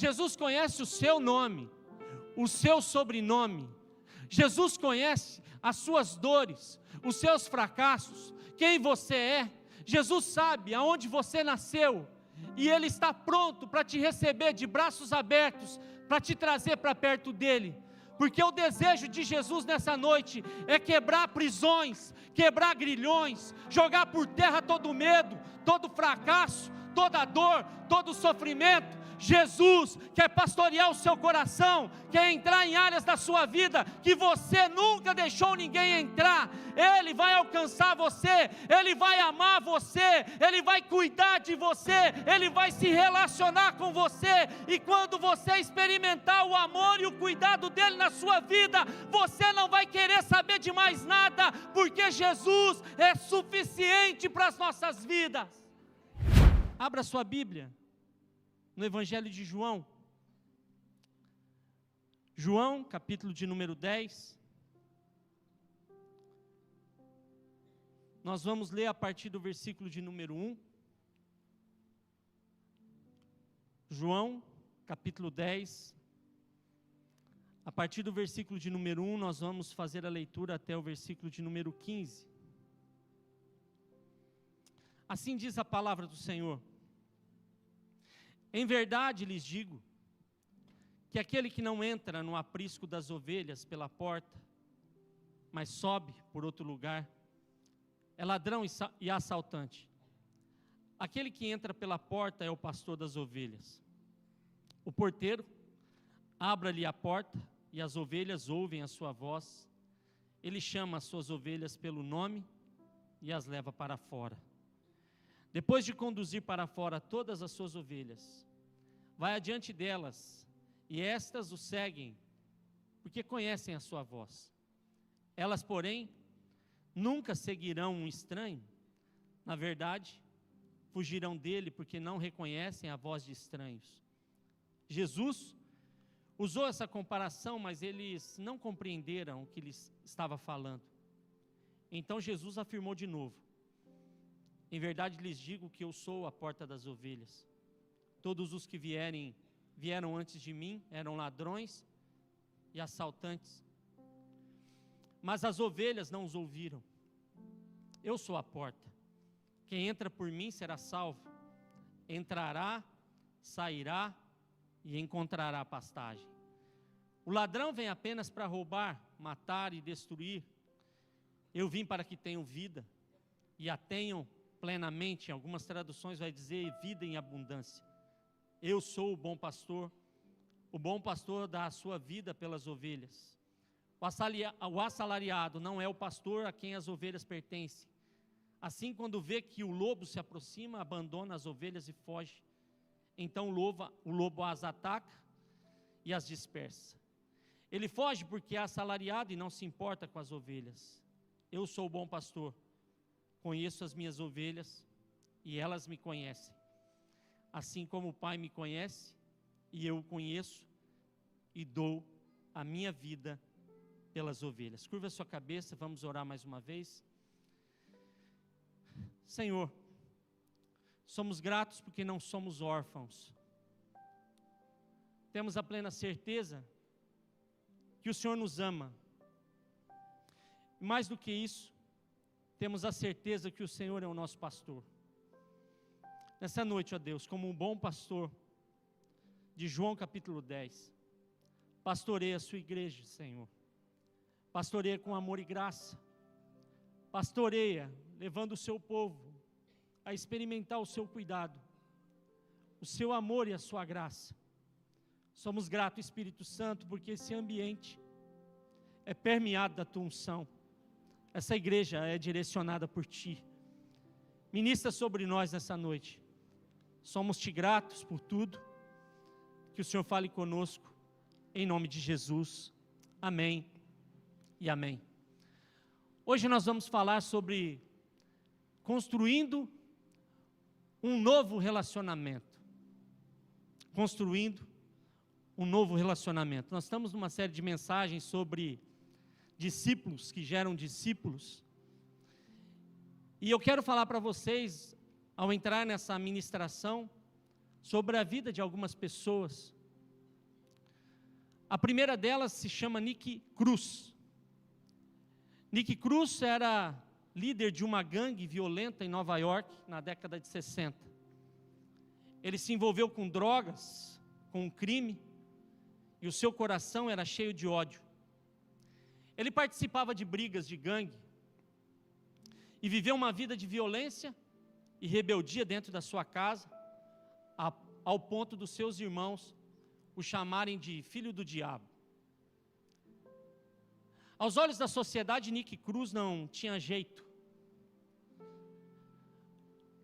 Jesus conhece o seu nome, o seu sobrenome. Jesus conhece as suas dores, os seus fracassos, quem você é. Jesus sabe aonde você nasceu, e Ele está pronto para te receber de braços abertos, para te trazer para perto dEle. Porque o desejo de Jesus nessa noite é quebrar prisões, quebrar grilhões, jogar por terra todo medo, todo fracasso, toda dor, todo sofrimento. Jesus quer pastorear o seu coração, quer entrar em áreas da sua vida que você nunca deixou ninguém entrar. Ele vai alcançar você, Ele vai amar você, Ele vai cuidar de você, Ele vai se relacionar com você. E quando você experimentar o amor e o cuidado dEle na sua vida, você não vai querer saber de mais nada, porque Jesus é suficiente para as nossas vidas. Abra sua Bíblia no Evangelho de João. João, capítulo de número 10. Nós vamos ler a partir do versículo de número 1. João, capítulo 10. A partir do versículo de número 1, nós vamos fazer a leitura até o versículo de número 15. Assim diz a palavra do Senhor: em verdade lhes digo, que aquele que não entra no aprisco das ovelhas pela porta, mas sobe por outro lugar, é ladrão e assaltante. Aquele que entra pela porta é o pastor das ovelhas. O porteiro abre-lhe a porta, e as ovelhas ouvem a sua voz. Ele chama as suas ovelhas pelo nome e as leva para fora. Depois de conduzir para fora todas as suas ovelhas, vai adiante delas, e estas o seguem, porque conhecem a sua voz. Elas, porém, nunca seguirão um estranho. Na verdade, fugirão dele, porque não reconhecem a voz de estranhos. Jesus usou essa comparação, mas eles não compreenderam o que lhes estava falando. Então Jesus afirmou de novo: em verdade lhes digo que eu sou a porta das ovelhas. Todos os que vieram antes de mim eram ladrões e assaltantes, mas as ovelhas não os ouviram. Eu sou a porta. Quem entra por mim será salvo. Entrará, sairá e encontrará pastagem. O ladrão vem apenas para roubar, matar e destruir. Eu vim para que tenham vida e a tenham plenamente. Em algumas traduções vai dizer vida em abundância. Eu sou o bom pastor dá a sua vida pelas ovelhas. O assalariado não é o pastor a quem as ovelhas pertencem. Assim, quando vê que o lobo se aproxima, abandona as ovelhas e foge. Então o lobo as ataca e as dispersa. Ele foge porque é assalariado e não se importa com as ovelhas. Eu sou o bom pastor, conheço as minhas ovelhas e elas me conhecem. Assim como o Pai me conhece e eu o conheço e dou a minha vida pelas ovelhas. Curva a sua cabeça, vamos orar mais uma vez. Senhor, somos gratos porque não somos órfãos. Temos a plena certeza que o Senhor nos ama. Mais do que isso, temos a certeza que o Senhor é o nosso pastor. Nessa noite, ó Deus, como um bom pastor, de João capítulo 10, pastoreia a sua igreja, Senhor. Pastoreia com amor e graça. Pastoreia, levando o seu povo a experimentar o seu cuidado, o seu amor e a sua graça. Somos gratos, Espírito Santo, porque esse ambiente é permeado da tua unção. Essa igreja é direcionada por ti. Ministra sobre nós nessa noite. Somos-te gratos por tudo. Que o Senhor fale conosco, em nome de Jesus. Amém e amém. Hoje nós vamos falar sobre construindo um novo relacionamento. Construindo um novo relacionamento. Nós estamos numa série de mensagens sobre discípulos que geram discípulos. E eu quero falar para vocês, ao entrar nessa ministração, sobre a vida de algumas pessoas A primeira delas se chama Nick Cruz. Nick Cruz era líder de uma gangue violenta em Nova York, na década de 60. Ele se envolveu com drogas, com crime, e o seu coração era cheio de ódio. Ele participava de brigas de gangue, e viveu uma vida de violência e rebeldia dentro da sua casa, ao ponto dos seus irmãos o chamarem de filho do diabo. Aos olhos da sociedade, Nick Cruz não tinha jeito.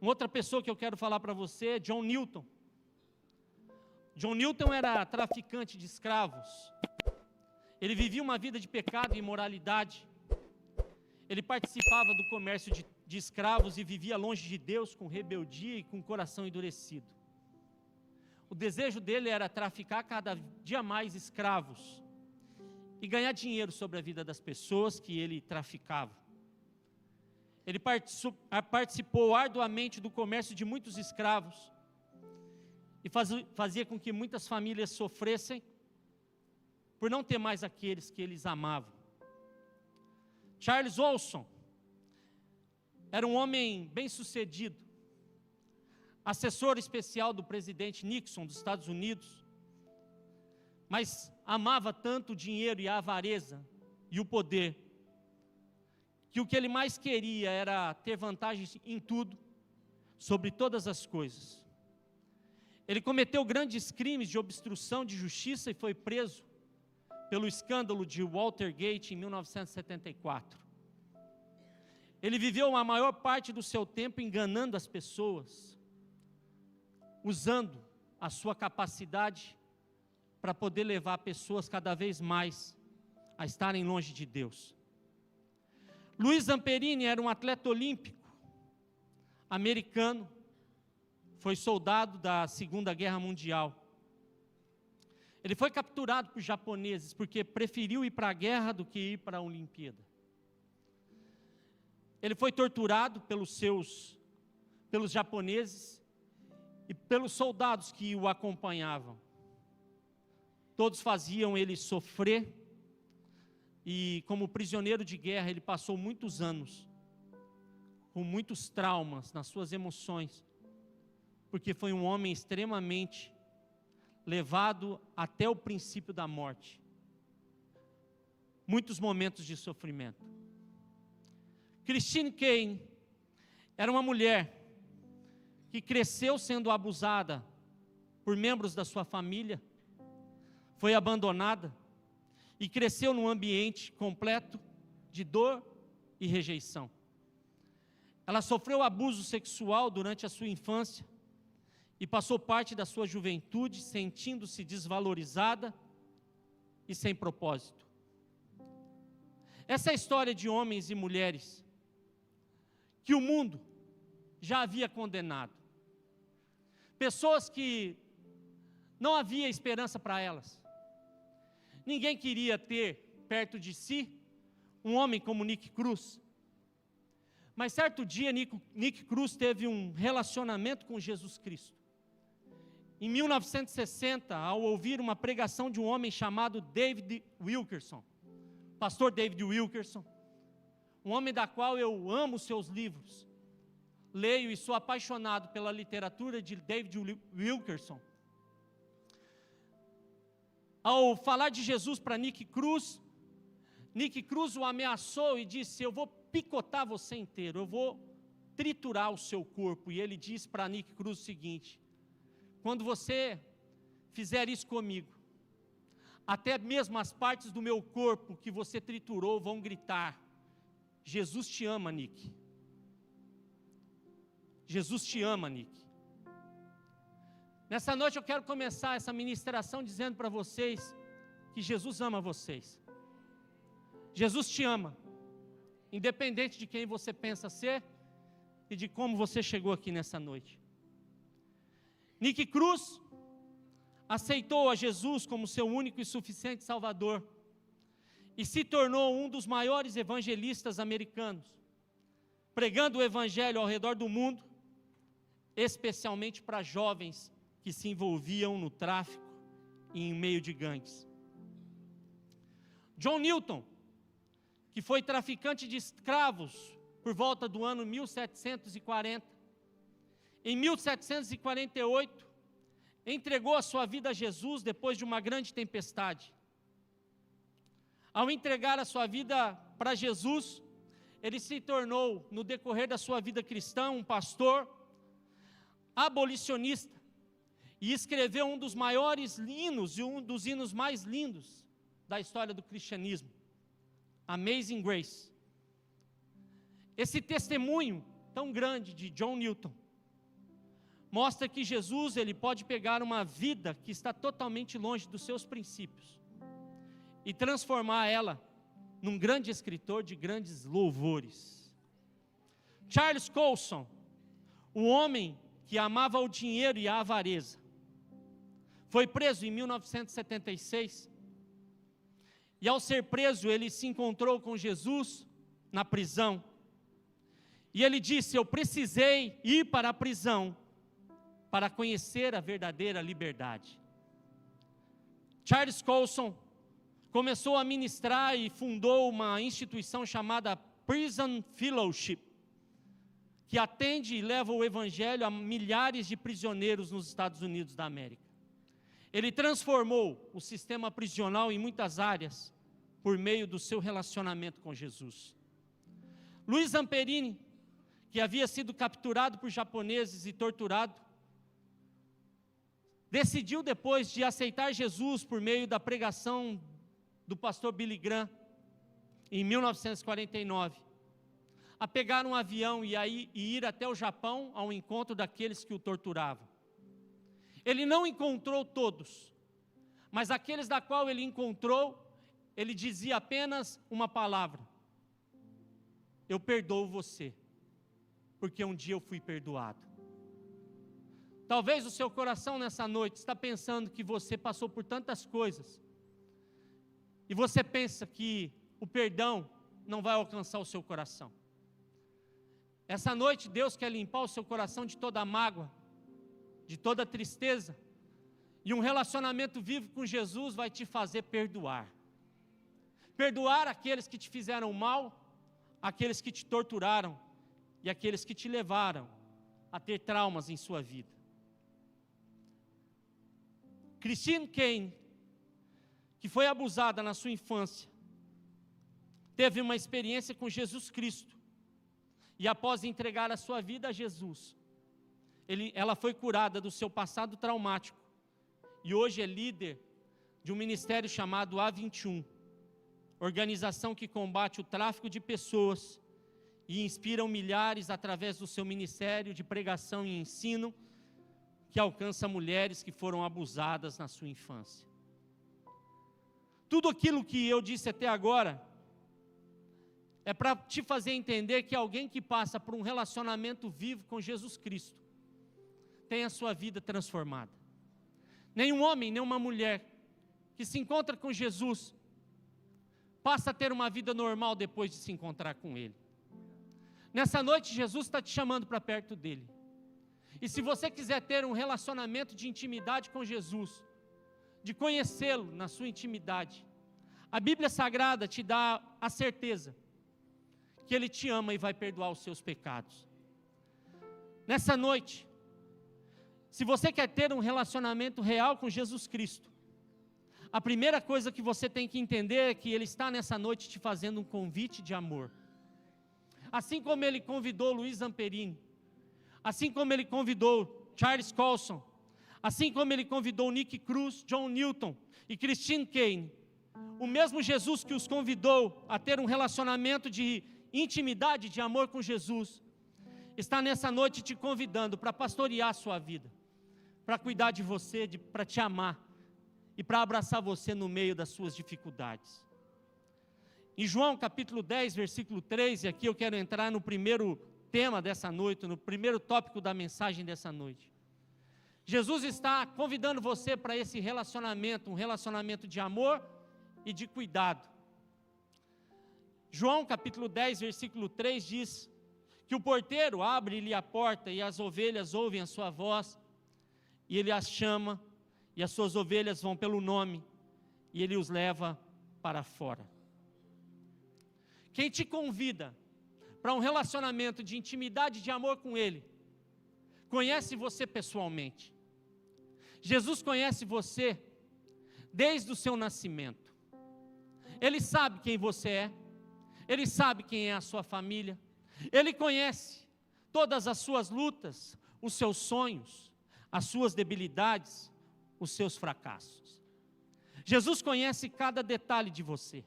Uma outra pessoa que eu quero falar para você é John Newton. John Newton era traficante de escravos. Ele vivia uma vida de pecado e imoralidade. Ele participava do comércio de escravos e vivia longe de Deus, com rebeldia e com o coração endurecido. O desejo dele era traficar cada dia mais escravos e ganhar dinheiro sobre a vida das pessoas que ele traficava. Ele participou arduamente do comércio de muitos escravos e fazia com que muitas famílias sofressem por não ter mais aqueles que eles amavam. Charles Olson era um homem bem-sucedido, assessor especial do presidente Nixon dos Estados Unidos, mas amava tanto o dinheiro e a avareza e o poder, que o que ele mais queria era ter vantagens em tudo, sobre todas as coisas. Ele cometeu grandes crimes de obstrução de justiça e foi preso pelo escândalo de Watergate em 1974. Ele viveu a maior parte do seu tempo enganando as pessoas, usando a sua capacidade para poder levar pessoas cada vez mais a estarem longe de Deus. Luiz Zamperini era um atleta olímpico, americano, foi soldado da Segunda Guerra Mundial. Ele foi capturado por japoneses porque preferiu ir para a guerra do que ir para a Olimpíada. Ele foi torturado pelos japoneses e pelos soldados que o acompanhavam. Todos faziam ele sofrer, e como prisioneiro de guerra ele passou muitos anos com muitos traumas nas suas emoções, porque foi um homem extremamente levado até o princípio da morte. Muitos momentos de sofrimento. Christine Caine era uma mulher que cresceu sendo abusada por membros da sua família, foi abandonada e cresceu num ambiente completo de dor e rejeição. Ela sofreu abuso sexual durante a sua infância e passou parte da sua juventude sentindo-se desvalorizada e sem propósito. Essa é a história de homens e mulheres que o mundo já havia condenado. Pessoas que não havia esperança para elas. Ninguém queria ter perto de si um homem como Nick Cruz. Mas certo dia Nick Cruz teve um relacionamento com Jesus Cristo. Em 1960, ao ouvir uma pregação de um homem chamado David Wilkerson, pastor David Wilkerson, um homem da qual eu amo seus livros, leio e sou apaixonado pela literatura de David Wilkerson. Ao falar de Jesus para Nick Cruz o ameaçou e disse: eu vou picotar você inteiro, eu vou triturar o seu corpo. E ele disse para Nick Cruz o seguinte: quando você fizer isso comigo, até mesmo as partes do meu corpo que você triturou vão gritar: Jesus te ama, Nick. Jesus te ama, Nick. Nessa noite eu quero começar essa ministração dizendo para vocês que Jesus ama vocês. Jesus te ama, independente de quem você pensa ser e de como você chegou aqui nessa noite. Nick Cruz aceitou a Jesus como seu único e suficiente Salvador e se tornou um dos maiores evangelistas americanos, pregando o evangelho ao redor do mundo, especialmente para jovens que se envolviam no tráfico e em meio de gangues. John Newton, que foi traficante de escravos por volta do ano 1740, em 1748, entregou a sua vida a Jesus depois de uma grande tempestade. Ao entregar a sua vida para Jesus, ele se tornou, no decorrer da sua vida cristã, um pastor abolicionista, e escreveu um dos maiores hinos e um dos hinos mais lindos da história do cristianismo, Amazing Grace. Esse testemunho tão grande de John Newton mostra que Jesus, ele pode pegar uma vida que está totalmente longe dos seus princípios e transformar ela num grande escritor de grandes louvores. Charles Colson, o homem que amava o dinheiro e a avareza, foi preso em 1976, e ao ser preso ele se encontrou com Jesus na prisão, e ele disse: eu precisei ir para a prisão para conhecer a verdadeira liberdade. Charles Colson começou a ministrar e fundou uma instituição chamada Prison Fellowship, que atende e leva o evangelho a milhares de prisioneiros nos Estados Unidos da América. Ele transformou o sistema prisional em muitas áreas por meio do seu relacionamento com Jesus. Luiz Zamperini, que havia sido capturado por japoneses e torturado, decidiu, depois de aceitar Jesus por meio da pregação do pastor Billy Graham, em 1949, a pegar um avião e ir até o Japão ao encontro daqueles que o torturavam. Ele não encontrou todos, mas aqueles da qual ele encontrou, ele dizia apenas uma palavra: eu perdoo você, porque um dia eu fui perdoado. Talvez o seu coração nessa noite está pensando que você passou por tantas coisas, e você pensa que o perdão não vai alcançar o seu coração. Essa noite Deus quer limpar o seu coração de toda mágoa, de toda tristeza, e um relacionamento vivo com Jesus vai te fazer perdoar. Perdoar aqueles que te fizeram mal, aqueles que te torturaram e aqueles que te levaram a ter traumas em sua vida. Christine Caine, que foi abusada na sua infância, teve uma experiência com Jesus Cristo, e após entregar a sua vida a Jesus, ela foi curada do seu passado traumático, e hoje é líder de um ministério chamado A21, organização que combate o tráfico de pessoas e inspira milhares através do seu ministério de pregação e ensino, que alcança mulheres que foram abusadas na sua infância. Tudo aquilo que eu disse até agora é para te fazer entender que alguém que passa por um relacionamento vivo com Jesus Cristo tem a sua vida transformada. Nenhum homem, nenhuma mulher que se encontra com Jesus passa a ter uma vida normal depois de se encontrar com Ele. Nessa noite Jesus está te chamando para perto dEle. E se você quiser ter um relacionamento de intimidade com Jesus, de conhecê-lo na sua intimidade, a Bíblia Sagrada te dá a certeza que Ele te ama e vai perdoar os seus pecados. Nessa noite, se você quer ter um relacionamento real com Jesus Cristo, a primeira coisa que você tem que entender é que Ele está nessa noite te fazendo um convite de amor. Assim como Ele convidou Luiz Zamperini, assim como Ele convidou Charles Colson, assim como Ele convidou Nick Cruz, John Newton e Christine Caine, o mesmo Jesus que os convidou a ter um relacionamento de intimidade, de amor com Jesus, está nessa noite te convidando para pastorear a sua vida, para cuidar de você, para te amar e para abraçar você no meio das suas dificuldades. Em João capítulo 10, versículo 3, e aqui eu quero entrar no primeiro tema dessa noite, no primeiro tópico da mensagem dessa noite. Jesus está convidando você para esse relacionamento, um relacionamento de amor e de cuidado. João capítulo 10, versículo 3 diz que o porteiro abre-lhe a porta e as ovelhas ouvem a sua voz, e ele as chama, e as suas ovelhas vão pelo nome, e ele os leva para fora. Quem te convida para um relacionamento de intimidade, de amor com Ele, conhece você pessoalmente. Jesus conhece você desde o seu nascimento. Ele sabe quem você é, Ele sabe quem é a sua família, Ele conhece todas as suas lutas, os seus sonhos, as suas debilidades, os seus fracassos. Jesus conhece cada detalhe de você.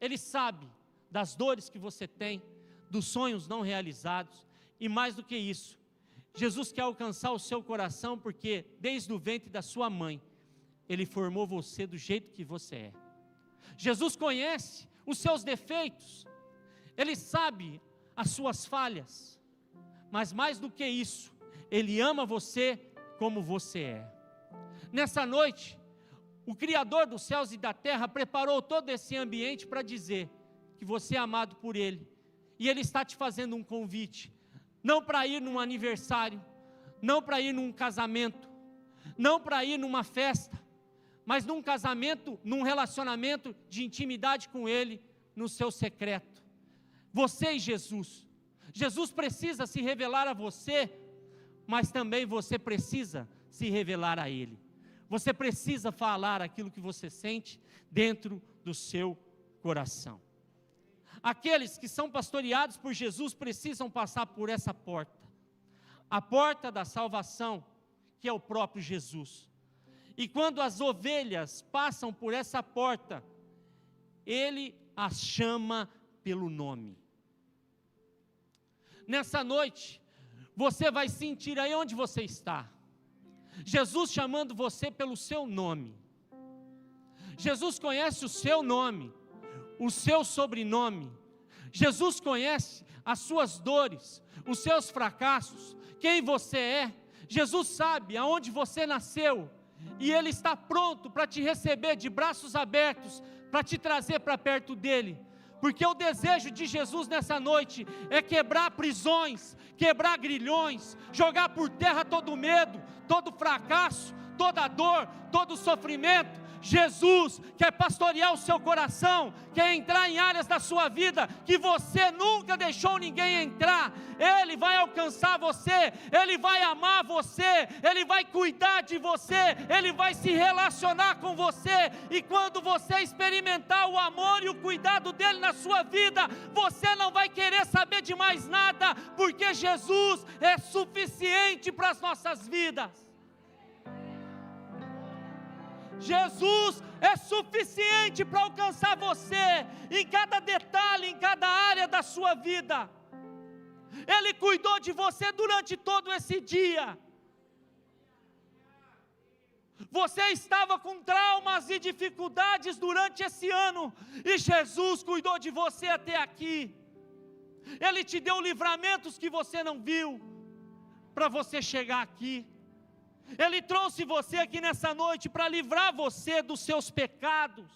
Ele sabe das dores que você tem, dos sonhos não realizados, e mais do que isso, Jesus quer alcançar o seu coração, porque desde o ventre da sua mãe, Ele formou você do jeito que você é. Jesus conhece os seus defeitos, Ele sabe as suas falhas, mas mais do que isso, Ele ama você como você é. Nessa noite, o Criador dos céus e da terra preparou todo esse ambiente para dizer que você é amado por Ele, e Ele está te fazendo um convite, não para ir num aniversário, não para ir num casamento, não para ir numa festa, mas num casamento, num relacionamento de intimidade com Ele, no seu secreto. Você e Jesus. Jesus precisa se revelar a você, mas também você precisa se revelar a Ele. Você precisa falar aquilo que você sente dentro do seu coração. Aqueles que são pastoreados por Jesus precisam passar por essa porta, a porta da salvação, que é o próprio Jesus. E quando as ovelhas passam por essa porta, Ele as chama pelo nome. Nessa noite, você vai sentir aí onde você está, Jesus chamando você pelo seu nome. Jesus conhece o seu nome, o seu sobrenome. Jesus conhece as suas dores, os seus fracassos, quem você é. Jesus sabe aonde você nasceu, e Ele está pronto para te receber de braços abertos, para te trazer para perto dEle. Porque o desejo de Jesus nessa noite é quebrar prisões, quebrar grilhões, jogar por terra todo medo, todo fracasso, toda dor, todo sofrimento. Jesus quer pastorear o seu coração, quer entrar em áreas da sua vida que você nunca deixou ninguém entrar. Ele vai alcançar você, Ele vai amar você, Ele vai cuidar de você, Ele vai se relacionar com você. E quando você experimentar o amor e o cuidado dEle na sua vida, você não vai querer saber de mais nada, porque Jesus é suficiente para as nossas vidas. Jesus é suficiente para alcançar você em cada detalhe, em cada área da sua vida. Ele cuidou de você durante todo esse dia. Você estava com traumas e dificuldades durante esse ano, e Jesus cuidou de você até aqui. Ele te deu livramentos que você não viu, para você chegar aqui. Ele trouxe você aqui nessa noite para livrar você dos seus pecados,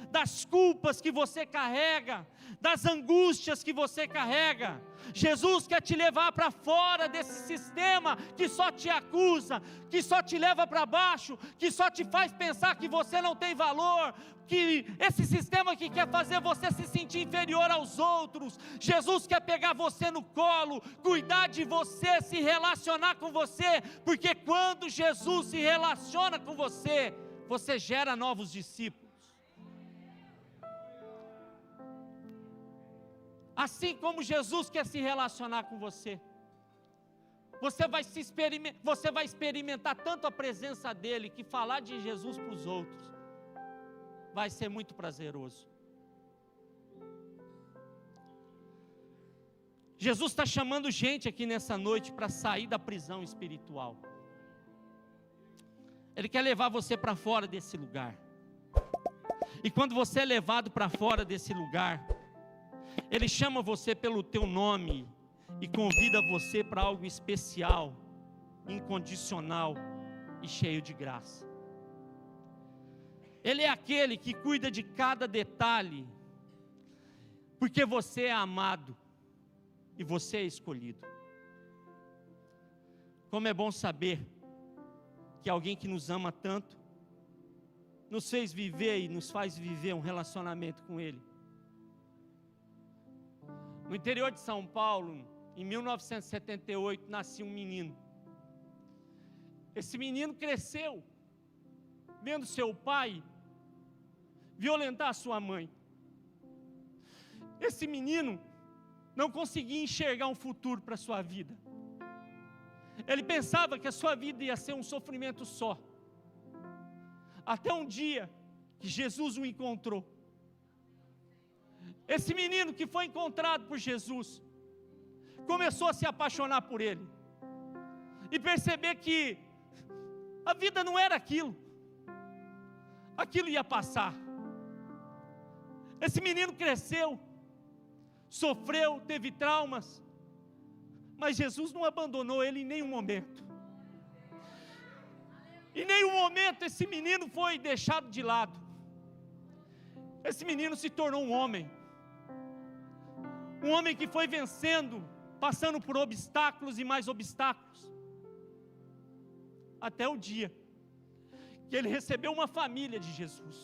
das culpas que você carrega, das angústias que você carrega. Jesus quer te levar para fora desse sistema que só te acusa, que só te leva para baixo, que só te faz pensar que você não tem valor, que esse sistema que quer fazer você se sentir inferior aos outros. Jesus quer pegar você no colo, cuidar de você, se relacionar com você, porque quando Jesus se relaciona com você, você gera novos discípulos. Assim como Jesus quer se relacionar com você, você vai experimentar tanto a presença dEle, que falar de Jesus para os outros vai ser muito prazeroso. Jesus está chamando gente aqui nessa noite para sair da prisão espiritual. Ele quer levar você para fora desse lugar. E quando você é levado para fora desse lugar, Ele chama você pelo teu nome e convida você para algo especial, incondicional e cheio de graça. Ele é aquele que cuida de cada detalhe, porque você é amado e você é escolhido. Como é bom saber que alguém que nos ama tanto nos fez viver e nos faz viver um relacionamento com Ele. No interior de São Paulo, em 1978, nascia um menino. Esse menino cresceu, vendo seu pai violentar sua mãe. Esse menino não conseguia enxergar um futuro para a sua vida. Ele pensava que a sua vida ia ser um sofrimento só. Até um dia que Jesus o encontrou. Esse menino que foi encontrado por Jesus começou a se apaixonar por ele e perceber que a vida não era aquilo. Aquilo ia passar. Esse menino cresceu, sofreu, teve traumas, mas Jesus não abandonou ele em nenhum momento. Em nenhum momento esse menino foi deixado de lado. Esse menino se tornou um homem que foi vencendo, passando por obstáculos e mais obstáculos, até o dia que ele recebeu uma família de Jesus.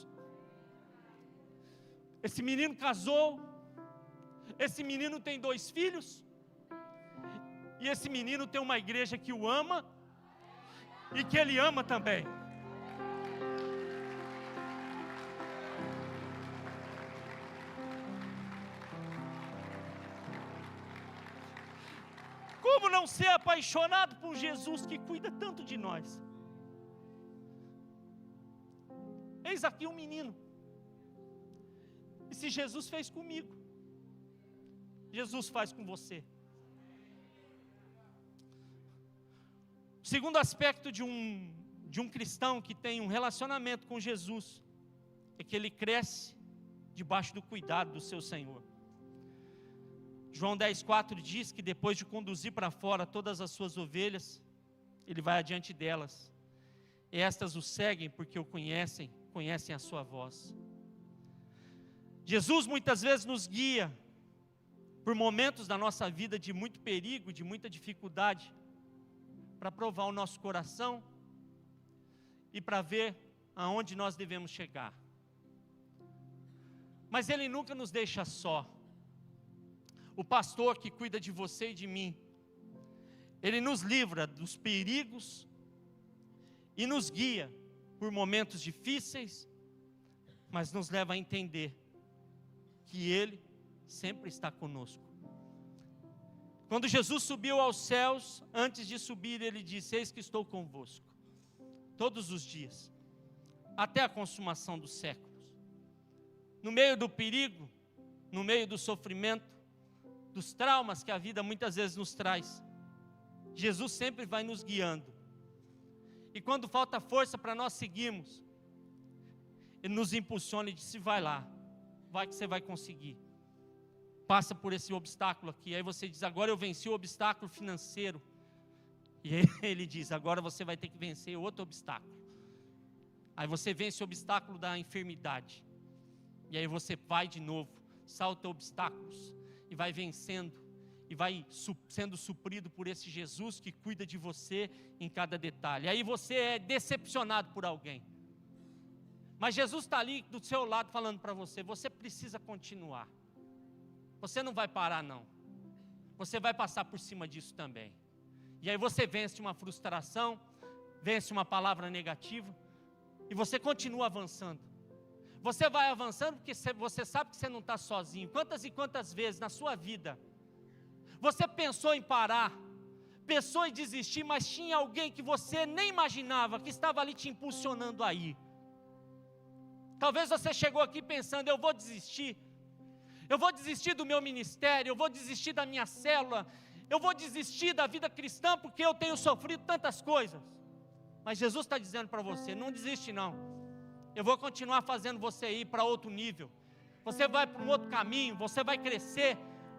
Esse menino casou, esse menino tem 2 filhos, e esse menino tem uma igreja que o ama, e que ele ama também. Como não ser apaixonado por Jesus que cuida tanto de nós? Eis aqui um menino. E se Jesus fez comigo, Jesus faz com você. O segundo aspecto de um cristão que tem um relacionamento com Jesus é que ele cresce debaixo do cuidado do seu Senhor. João 10,4 diz que depois de conduzir para fora todas as suas ovelhas, ele vai adiante delas. E estas o seguem porque o conhecem a sua voz. Jesus muitas vezes nos guia por momentos da nossa vida de muito perigo, de muita dificuldade, para provar o nosso coração e para ver aonde nós devemos chegar. Mas Ele nunca nos deixa só. O pastor que cuida de você e de mim, ele nos livra dos perigos e nos guia por momentos difíceis, mas nos leva a entender que Ele sempre está conosco. Quando Jesus subiu aos céus, antes de subir, Ele disse: eis que estou convosco, todos os dias, até a consumação dos séculos. No meio do perigo, no meio do sofrimento, dos traumas que a vida muitas vezes nos traz, Jesus sempre vai nos guiando. E quando falta força para nós seguirmos, Ele nos impulsiona e diz: vai lá, vai que você vai conseguir. Passa por esse obstáculo aqui. Aí você diz: agora eu venci o obstáculo financeiro. E aí Ele diz: agora você vai ter que vencer outro obstáculo. Aí você vence o obstáculo da enfermidade. E aí você vai de novo, salta obstáculos e vai vencendo, e vai sendo suprido por esse Jesus que cuida de você em cada detalhe. Aí você é decepcionado por alguém, mas Jesus está ali do seu lado falando para você: você precisa continuar, você não vai parar não, você vai passar por cima disso também. E aí você vence uma frustração, vence uma palavra negativa, e você continua avançando. Você vai avançando porque você sabe que você não está sozinho. Quantas e quantas vezes na sua vida você pensou em parar, pensou em desistir, mas tinha alguém que você nem imaginava que estava ali te impulsionando a ir. Talvez você chegou aqui pensando: eu vou desistir do meu ministério, eu vou desistir da minha célula, eu vou desistir da vida cristã porque eu tenho sofrido tantas coisas. Mas Jesus está dizendo para você: não desiste não. Eu vou continuar fazendo você ir para outro nível. Você vai para um outro caminho, você vai crescer,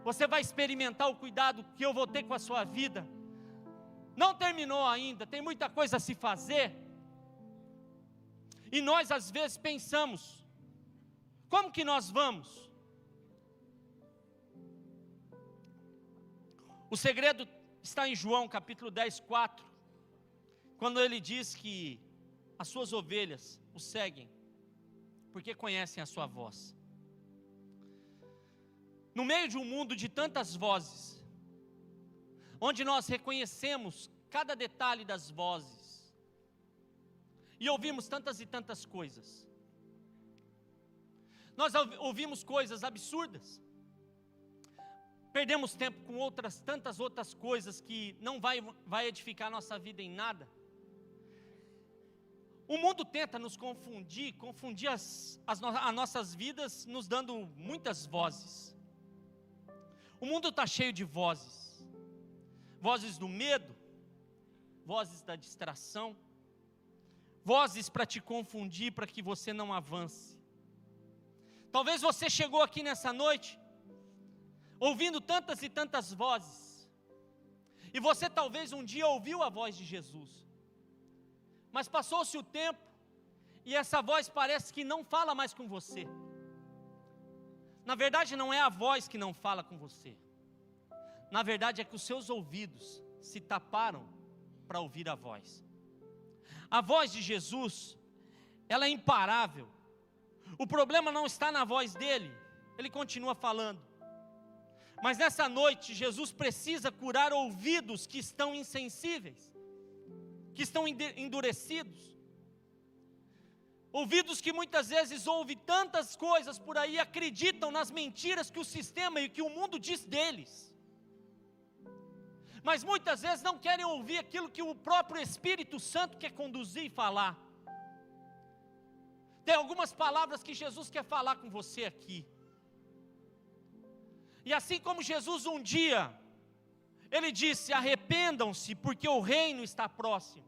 você vai experimentar o cuidado que eu vou ter com a sua vida. Não terminou ainda, tem muita coisa a se fazer. E nós às vezes pensamos: como que nós vamos? O segredo está em João capítulo 10:4, quando ele diz que as suas ovelhas o seguem, porque conhecem a sua voz. No meio de um mundo de tantas vozes, onde nós reconhecemos cada detalhe das vozes, e ouvimos tantas e tantas coisas, nós ouvimos coisas absurdas, perdemos tempo com tantas outras coisas que não vai edificar a nossa vida em nada. O mundo tenta nos confundir as nossas vidas, nos dando muitas vozes. O mundo está cheio de vozes. Vozes do medo, vozes da distração, vozes para te confundir, para que você não avance. Talvez você chegou aqui nessa noite, ouvindo tantas e tantas vozes, e você talvez um dia ouviu a voz de Jesus, mas passou-se o tempo, e essa voz parece que não fala mais com você. Na verdade não é a voz que não fala com você, na verdade é que os seus ouvidos se taparam para ouvir a voz. A voz de Jesus, ela é imparável. O problema não está na voz dele, ele continua falando. Mas nessa noite, Jesus precisa curar ouvidos que estão insensíveis, que estão endurecidos. Ouvidos que muitas vezes ouvem tantas coisas por aí, acreditam nas mentiras que o sistema e que o mundo diz deles. Mas muitas vezes não querem ouvir aquilo que o próprio Espírito Santo quer conduzir e falar. Tem algumas palavras que Jesus quer falar com você aqui. E assim como Jesus um dia, ele disse: arrependam-se porque o reino está próximo.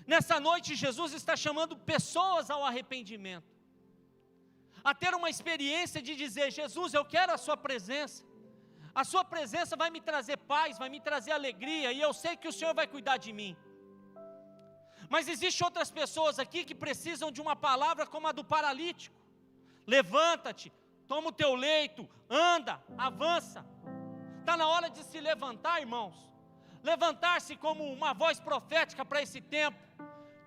Nessa noite Jesus está chamando pessoas ao arrependimento, a ter uma experiência de dizer: Jesus, eu quero a sua presença. A sua presença vai me trazer paz, vai me trazer alegria, e eu sei que o Senhor vai cuidar de mim. Mas existem outras pessoas aqui que precisam de uma palavra como a do paralítico: levanta-te, toma o teu leito, anda, avança. Está na hora de se levantar, irmãos. Levantar-se como uma voz profética para esse tempo,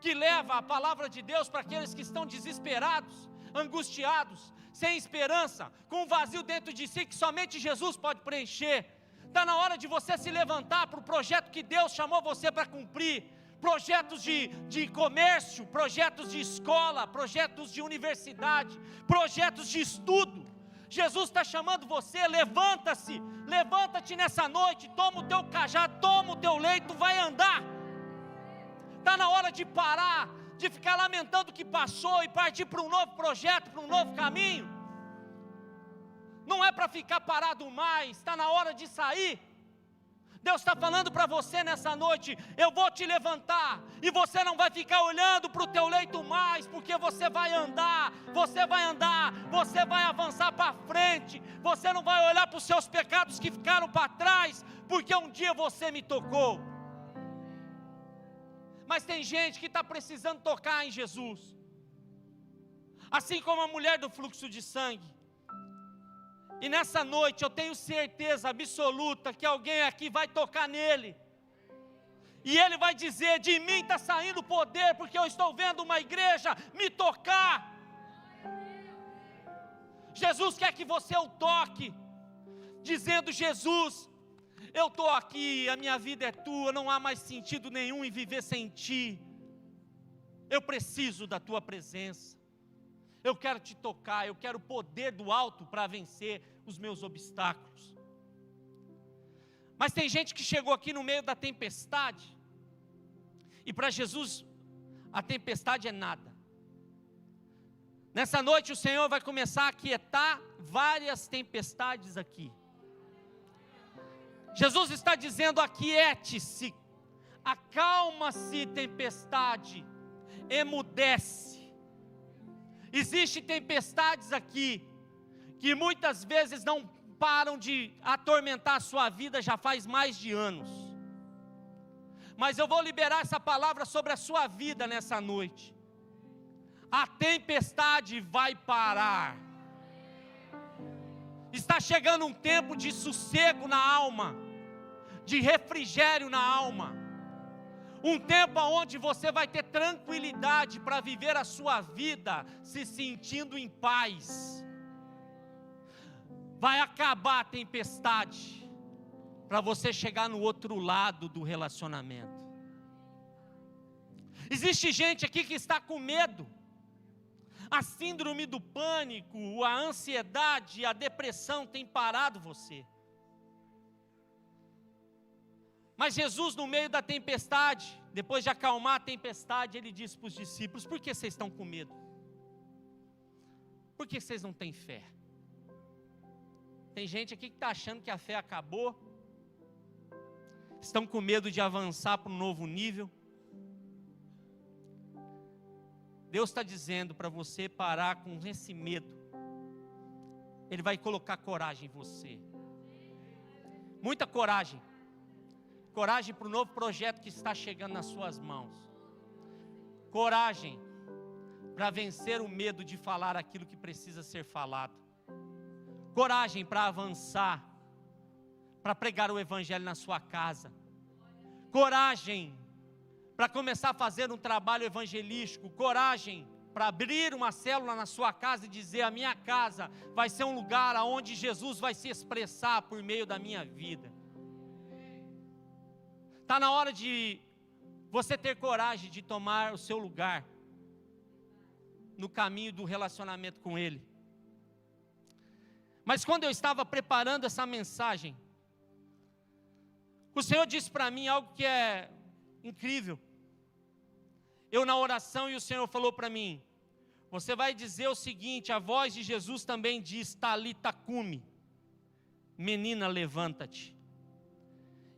que leva a palavra de Deus para aqueles que estão desesperados, angustiados, sem esperança, com um vazio dentro de si que somente Jesus pode preencher. Está na hora de você se levantar para o projeto que Deus chamou você para cumprir. Projetos de comércio, projetos de escola, projetos de universidade, projetos de estudo. Jesus está chamando você: levanta-se, levanta-te nessa noite, toma o teu cajado, toma o teu leito, vai andar. Está na hora de parar, de ficar lamentando o que passou e partir para um novo projeto, para um novo caminho. Não é para ficar parado mais, está na hora de sair. Deus está falando para você nessa noite: eu vou te levantar, e você não vai ficar olhando para o teu leito mais, porque você vai andar, você vai avançar para frente, você não vai olhar para os seus pecados que ficaram para trás, porque um dia você me tocou. Mas tem gente que está precisando tocar em Jesus, assim como a mulher do fluxo de sangue. E nessa noite eu tenho certeza absoluta que alguém aqui vai tocar nele, e ele vai dizer: de mim está saindo poder, porque eu estou vendo uma igreja me tocar. Jesus quer que você o toque, dizendo: Jesus, eu estou aqui, a minha vida é tua, não há mais sentido nenhum em viver sem ti, eu preciso da tua presença. Eu quero te tocar, eu quero o poder do alto para vencer os meus obstáculos. Mas tem gente que chegou aqui no meio da tempestade, e para Jesus a tempestade é nada. Nessa noite o Senhor vai começar a aquietar várias tempestades aqui. Jesus está dizendo: aquiete-se, acalma-se tempestade, emudece. Existem tempestades aqui, que muitas vezes não param de atormentar a sua vida já faz mais de anos. Mas eu vou liberar essa palavra sobre a sua vida nessa noite. A tempestade vai parar. Está chegando um tempo de sossego na alma, de refrigério na alma. Um tempo onde você vai ter tranquilidade para viver a sua vida se sentindo em paz. Vai acabar a tempestade para você chegar no outro lado do relacionamento. Existe gente aqui que está com medo. A síndrome do pânico, a ansiedade, a depressão tem parado você. Mas Jesus, no meio da tempestade, depois de acalmar a tempestade, ele disse para os discípulos: por que vocês estão com medo? Por que vocês não têm fé? Tem gente aqui que está achando que a fé acabou, estão com medo de avançar para um novo nível. Deus está dizendo para você parar com esse medo. Ele vai colocar coragem em você. Muita coragem. Coragem para o novo projeto que está chegando nas suas mãos. Coragem para vencer o medo de falar aquilo que precisa ser falado. Coragem para avançar, para pregar o evangelho na sua casa. Coragem para começar a fazer um trabalho evangelístico. Coragem para abrir uma célula na sua casa e dizer: a minha casa vai ser um lugar onde Jesus vai se expressar por meio da minha vida. Está na hora de você ter coragem de tomar o seu lugar no caminho do relacionamento com Ele. Mas quando eu estava preparando essa mensagem, o Senhor disse para mim algo que é incrível. Eu na oração, e o Senhor falou para mim: você vai dizer o seguinte, a voz de Jesus também diz: Talita cumi, menina, levanta-te.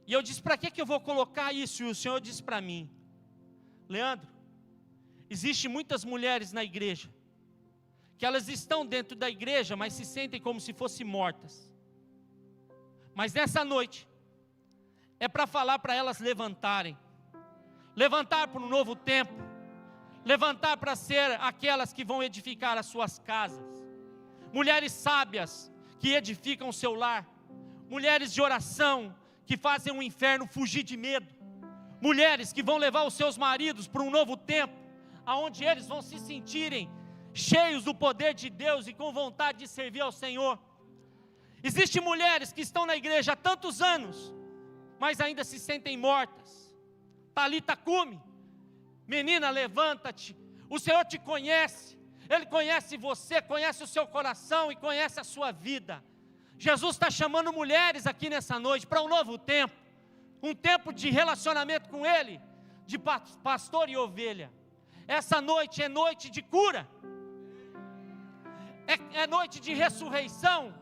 E eu disse: para que eu vou colocar isso? E o Senhor disse para mim: Leandro, existem muitas mulheres na igreja, que elas estão dentro da igreja, mas se sentem como se fossem mortas. Mas nessa noite, é para falar para elas levantarem. Levantar para um novo tempo. Levantar para ser aquelas que vão edificar as suas casas. Mulheres sábias, que edificam o seu lar. Mulheres de oração, que fazem o inferno fugir de medo. Mulheres que vão levar os seus maridos para um novo tempo, aonde eles vão se sentirem cheios do poder de Deus e com vontade de servir ao Senhor. Existem mulheres que estão na igreja há tantos anos, mas ainda se sentem mortas. Talita cumi, menina, levanta-te. O Senhor te conhece, Ele conhece você, conhece o seu coração e conhece a sua vida. Jesus está chamando mulheres aqui nessa noite para um novo tempo, um tempo de relacionamento com Ele, de pastor e ovelha. Essa noite é noite de cura, é noite de ressurreição,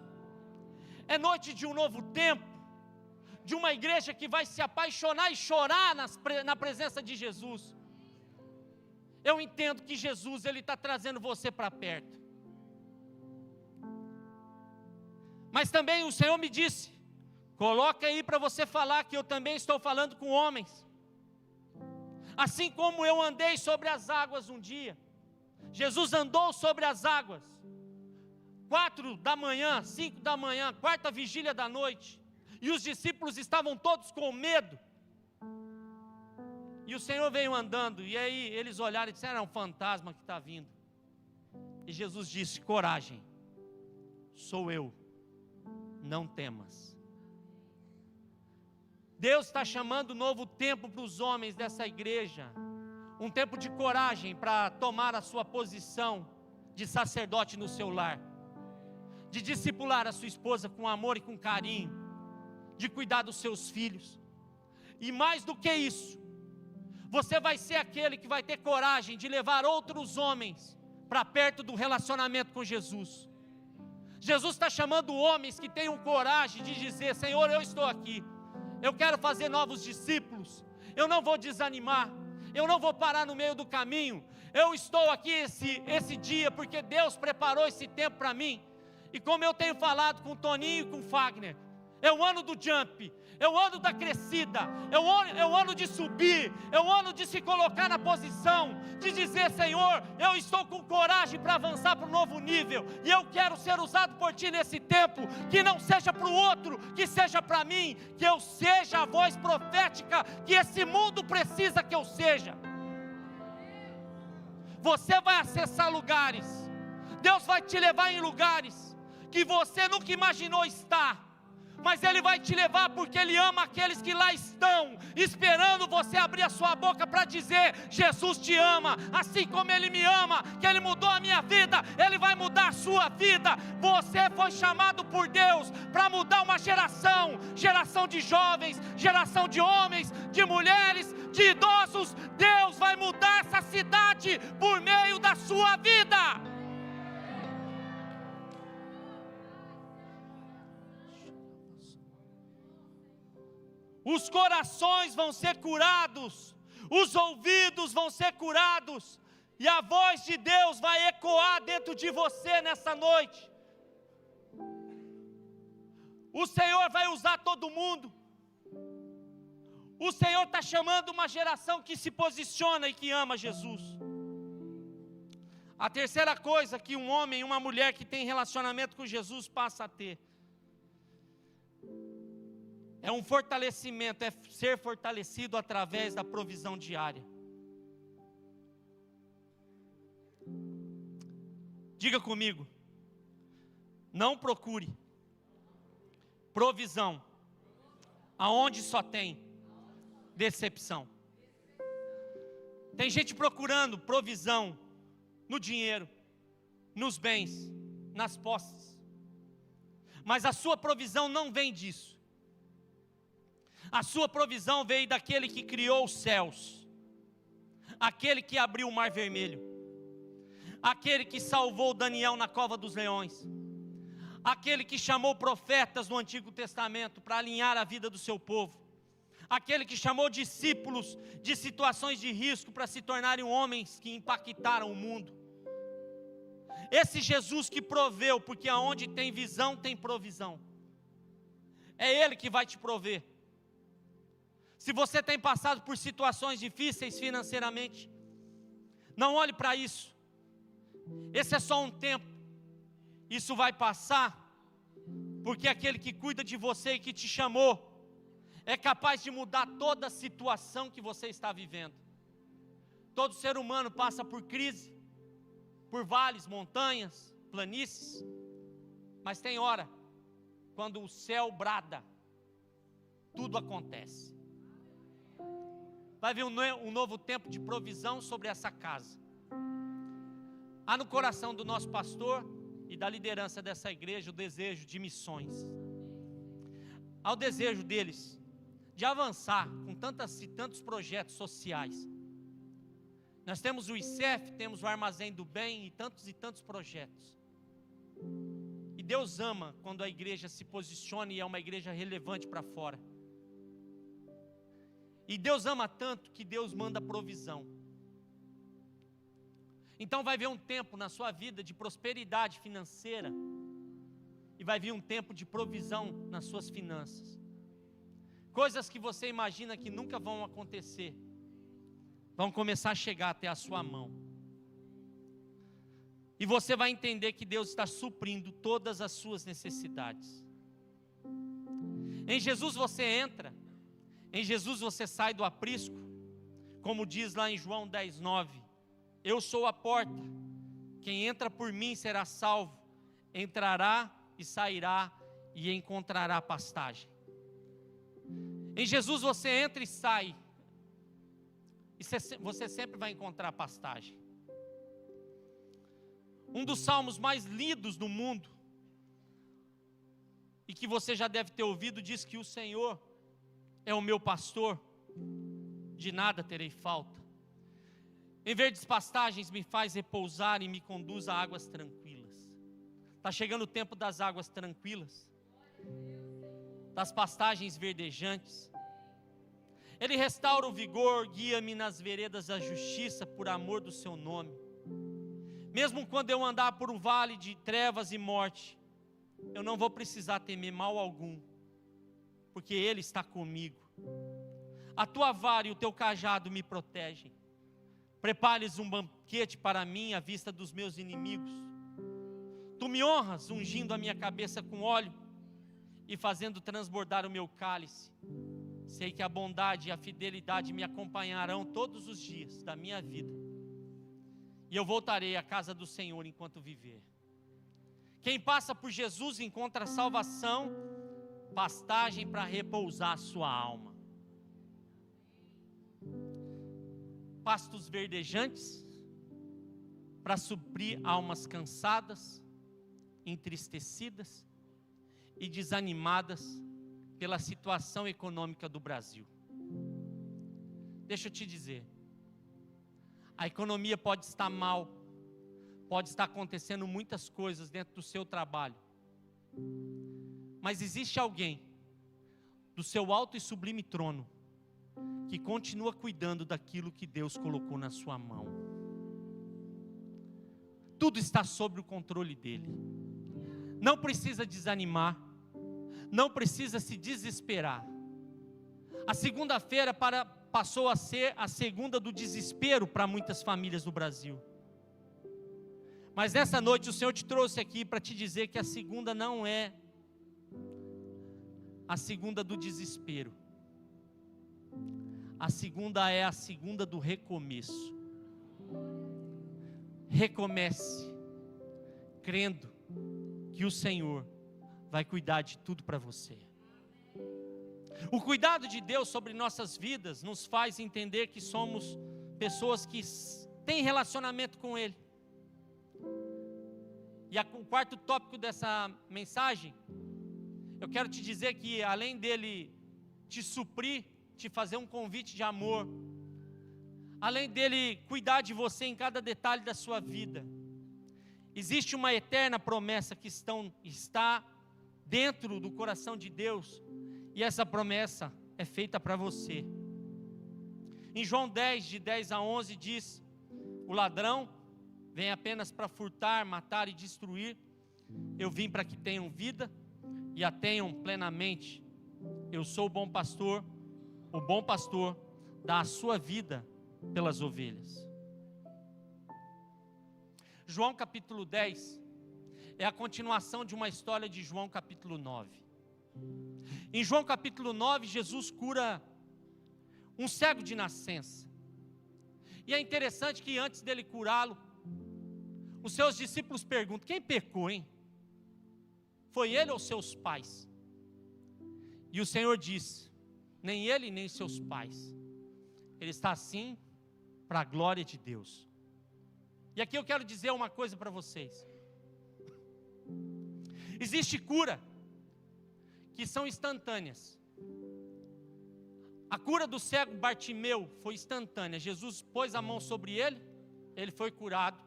é noite de um novo tempo, de uma igreja que vai se apaixonar e chorar na presença de Jesus. Eu entendo que Jesus, Ele está trazendo você para perto. Mas também o Senhor me disse: coloca aí para você falar que eu também estou falando com homens. Assim como eu andei sobre as águas um dia, Jesus andou sobre as águas, 4 da manhã, 5 da manhã, quarta vigília da noite, e os discípulos estavam todos com medo, e o Senhor veio andando, e aí eles olharam e disseram: é um fantasma que está vindo. E Jesus disse: coragem, sou eu, não temas. Deus está chamando um novo tempo para os homens dessa igreja, um tempo de coragem para tomar a sua posição de sacerdote no seu lar, de discipular a sua esposa com amor e com carinho, de cuidar dos seus filhos. E mais do que isso, você vai ser aquele que vai ter coragem de levar outros homens para perto do relacionamento com Jesus. Jesus está chamando homens que tenham coragem de dizer: Senhor, eu estou aqui, eu quero fazer novos discípulos, eu não vou desanimar, eu não vou parar no meio do caminho, eu estou aqui esse dia porque Deus preparou esse tempo para mim. E como eu tenho falado com o Toninho e com o Fagner, é o ano do jump, é o ano da crescida, é o ano de subir, é o ano de se colocar na posição, de dizer: Senhor, eu estou com coragem para avançar para um novo nível. E eu quero ser usado por Ti nesse tempo, que não seja para o outro, que seja para mim, que eu seja a voz profética que esse mundo precisa que eu seja. Você vai acessar lugares, Deus vai te levar em lugares que você nunca imaginou estar, mas Ele vai te levar porque Ele ama aqueles que lá estão, esperando você abrir a sua boca para dizer: Jesus te ama, assim como Ele me ama, que Ele mudou a minha vida, Ele vai mudar a sua vida. Você foi chamado por Deus para mudar uma geração, geração de jovens, geração de homens, de mulheres, de idosos. Deus vai mudar essa cidade por meio da sua vida. Os corações vão ser curados, os ouvidos vão ser curados, e a voz de Deus vai ecoar dentro de você nessa noite. O Senhor vai usar todo mundo. O Senhor está chamando uma geração que se posiciona e que ama Jesus. A terceira coisa que um homem e uma mulher que tem relacionamento com Jesus passa a ter é um fortalecimento, é ser fortalecido através da provisão diária. Diga comigo: não procure provisão aonde só tem decepção. Tem gente procurando provisão no dinheiro, nos bens, nas posses, mas a sua provisão não vem disso. A sua provisão veio daquele que criou os céus, aquele que abriu o mar vermelho, aquele que salvou Daniel na cova dos leões, aquele que chamou profetas no Antigo Testamento para alinhar a vida do seu povo, aquele que chamou discípulos de situações de risco para se tornarem homens que impactaram o mundo. Esse Jesus que proveu, porque aonde tem visão tem provisão. É Ele que vai te prover. Se você tem passado por situações difíceis financeiramente, não olhe para isso. Esse é só um tempo. Isso vai passar, porque aquele que cuida de você e que te chamou é capaz de mudar toda a situação que você está vivendo. Todo ser humano passa por crise, por vales, montanhas, planícies, mas tem hora quando o céu brada, tudo acontece. Vai vir um novo tempo de provisão sobre essa casa. Há no coração do nosso pastor e da liderança dessa igreja o desejo de missões. Há o desejo deles de avançar com tantos projetos sociais. Nós temos o ICEF, temos o Armazém do Bem e tantos projetos. E Deus ama quando a igreja se posiciona e é uma igreja relevante para fora. E Deus ama tanto que Deus manda provisão. Então vai vir um tempo na sua vida de prosperidade financeira, e vai vir um tempo de provisão nas suas finanças. Coisas que você imagina que nunca vão acontecer, vão começar a chegar até a sua mão. E você vai entender que Deus está suprindo todas as suas necessidades. Em Jesus você entra, em Jesus você sai do aprisco, como diz lá em João 10:9, eu sou a porta, quem entra por mim será salvo, entrará e sairá e encontrará pastagem. Em Jesus você entra e sai, e você sempre vai encontrar pastagem. Um dos salmos mais lidos do mundo, e que você já deve ter ouvido, diz que o Senhor é o meu pastor, de nada terei falta. Em verdes pastagens me faz repousar e me conduz a águas tranquilas. Está chegando o tempo das águas tranquilas, das pastagens verdejantes. Ele restaura o vigor, guia-me nas veredas da justiça, por amor do seu nome. Mesmo quando eu andar por um vale de trevas e morte, eu não vou precisar temer mal algum, porque Ele está comigo. A tua vara e o teu cajado me protegem. Prepares um banquete para mim à vista dos meus inimigos. Tu me honras ungindo a minha cabeça com óleo e fazendo transbordar o meu cálice. Sei que a bondade e a fidelidade me acompanharão todos os dias da minha vida. E eu voltarei à casa do Senhor enquanto viver. Quem passa por Jesus encontra salvação, pastagem para repousar a sua alma. Pastos verdejantes para suprir almas cansadas, entristecidas e desanimadas pela situação econômica do Brasil. Deixa eu te dizer, a economia pode estar mal, pode estar acontecendo muitas coisas dentro do seu trabalho, mas existe alguém do seu alto e sublime trono que continua cuidando daquilo que Deus colocou na sua mão. Tudo está sob o controle dele. Não precisa desanimar, não precisa se desesperar. A segunda-feira passou a ser a segunda do desespero para muitas famílias do Brasil. Mas nessa noite o Senhor te trouxe aqui para te dizer que a segunda não é a segunda do desespero. A segunda é a segunda do recomeço. Recomece, crendo que o Senhor vai cuidar de tudo para você. O cuidado de Deus sobre nossas vidas nos faz entender que somos pessoas que têm relacionamento com Ele. E o quarto tópico dessa mensagem, eu quero te dizer que além dele te suprir, te fazer um convite de amor, além dele cuidar de você em cada detalhe da sua vida, existe uma eterna promessa que está dentro do coração de Deus, e essa promessa é feita para você. Em João 10, de 10 a 11 diz: o ladrão vem apenas para furtar, matar e destruir. Eu vim para que tenham vida e a tenham plenamente. Eu sou o bom pastor dá a sua vida pelas ovelhas. João capítulo 10 é a continuação de uma história de João capítulo 9. Em João capítulo 9, Jesus cura um cego de nascença. E é interessante que antes dele curá-lo, os seus discípulos perguntam: quem pecou, hein? Foi ele ou seus pais? E o Senhor diz: nem ele nem seus pais. Ele está assim para a glória de Deus. E aqui eu quero dizer uma coisa para vocês. Existe cura que são instantâneas. A cura do cego Bartimeu foi instantânea. Jesus pôs a mão sobre ele, ele foi curado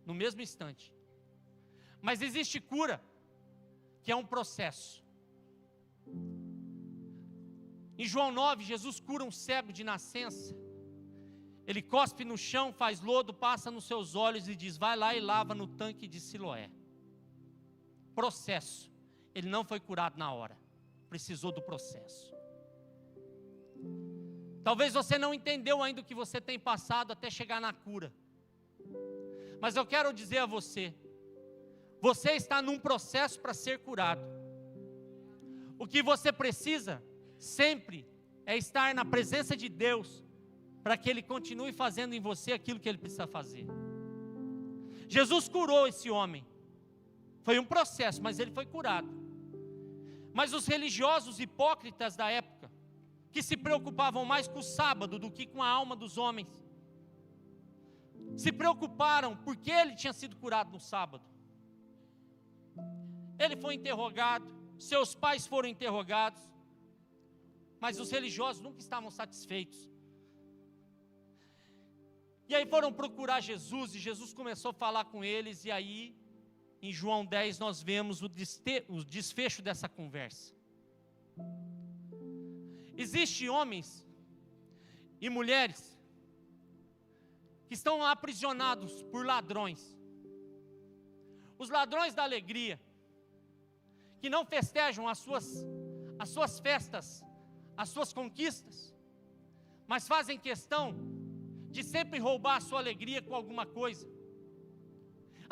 no mesmo instante. Mas existe cura que é um processo. Em João 9, Jesus cura um cego de nascença. Ele cospe no chão, faz lodo, passa nos seus olhos e diz: vai lá e lava no tanque de Siloé. Processo. Ele não foi curado na hora, precisou do processo. Talvez você não entendeu ainda o que você tem passado até chegar na cura. Mas eu quero dizer a você, você está num processo para ser curado. O que você precisa sempre é estar na presença de Deus, para que Ele continue fazendo em você aquilo que Ele precisa fazer. Jesus curou esse homem. Foi um processo, mas ele foi curado. Mas os religiosos hipócritas da época, que se preocupavam mais com o sábado do que com a alma dos homens, se preocuparam porque ele tinha sido curado no sábado. Ele foi interrogado, seus pais foram interrogados, mas os religiosos nunca estavam satisfeitos. E aí foram procurar Jesus, e Jesus começou a falar com eles, e aí, em João 10, nós vemos o desfecho dessa conversa. Existem homens e mulheres que estão aprisionados por ladrões. Os ladrões da alegria, que não festejam as suas festas, as suas conquistas, mas fazem questão de sempre roubar a sua alegria com alguma coisa.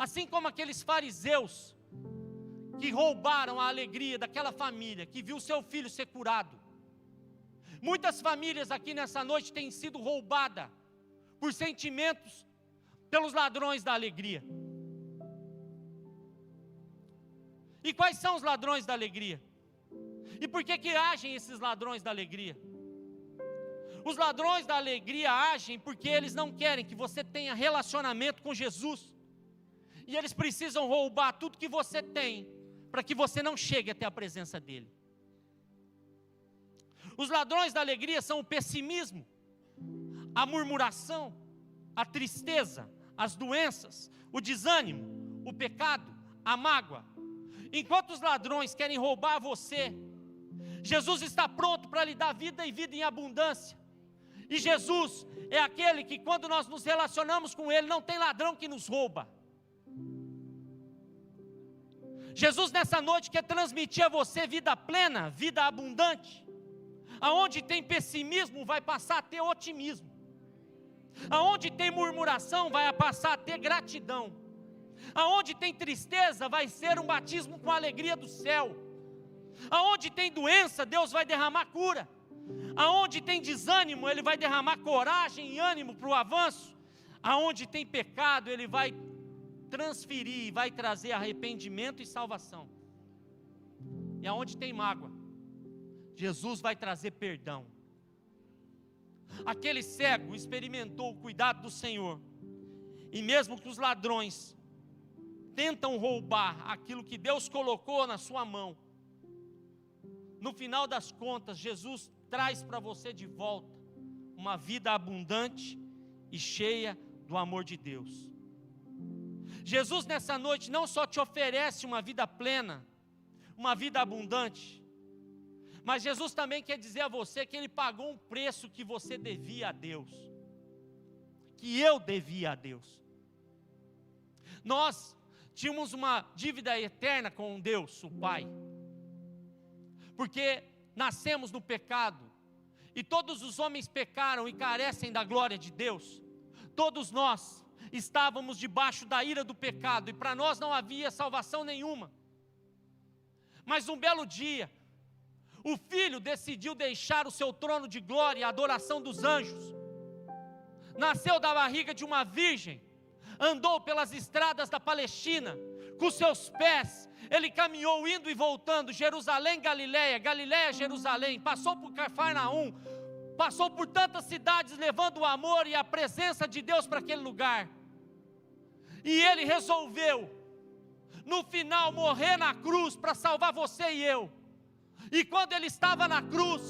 Assim como aqueles fariseus que roubaram a alegria daquela família que viu seu filho ser curado. Muitas famílias aqui nessa noite têm sido roubadas por sentimentos, pelos ladrões da alegria. E quais são os ladrões da alegria? E por que agem esses ladrões da alegria? Os ladrões da alegria agem porque eles não querem que você tenha relacionamento com Jesus. E eles precisam roubar tudo que você tem, para que você não chegue até a presença dele. Os ladrões da alegria são o pessimismo, a murmuração, a tristeza, as doenças, o desânimo, o pecado, a mágoa. Enquanto os ladrões querem roubar você, Jesus está pronto para lhe dar vida e vida em abundância. E Jesus é aquele que, quando nós nos relacionamos com Ele, não tem ladrão que nos rouba. Jesus nessa noite quer transmitir a você vida plena, vida abundante. Aonde tem pessimismo vai passar a ter otimismo. Aonde tem murmuração vai passar a ter gratidão. Aonde tem tristeza vai ser um batismo com a alegria do céu. Aonde tem doença, Deus vai derramar cura. Aonde tem desânimo, Ele vai derramar coragem e ânimo para o avanço. Aonde tem pecado, Ele vai transferir, vai trazer arrependimento e salvação. E aonde tem mágoa, Jesus vai trazer perdão. Aquele cego experimentou o cuidado do Senhor. E mesmo que os ladrões tentam roubar aquilo que Deus colocou na sua mão, no final das contas, Jesus traz para você de volta uma vida abundante e cheia do amor de Deus. Jesus nessa noite não só te oferece uma vida plena, uma vida abundante, mas Jesus também quer dizer a você que Ele pagou um preço que você devia a Deus, que eu devia a Deus. Nós tínhamos uma dívida eterna com Deus, o Pai, porque nascemos no pecado, e todos os homens pecaram e carecem da glória de Deus. Todos nós estávamos debaixo da ira do pecado, e para nós não havia salvação nenhuma. Mas um belo dia, o Filho decidiu deixar o seu trono de glória e a adoração dos anjos. Nasceu da barriga de uma virgem, andou pelas estradas da Palestina, com seus pés, Ele caminhou indo e voltando, Jerusalém, Galileia, Galileia, Jerusalém, passou por Cafarnaum, passou por tantas cidades levando o amor e a presença de Deus para aquele lugar. E Ele resolveu, no final, morrer na cruz para salvar você e eu. E quando Ele estava na cruz,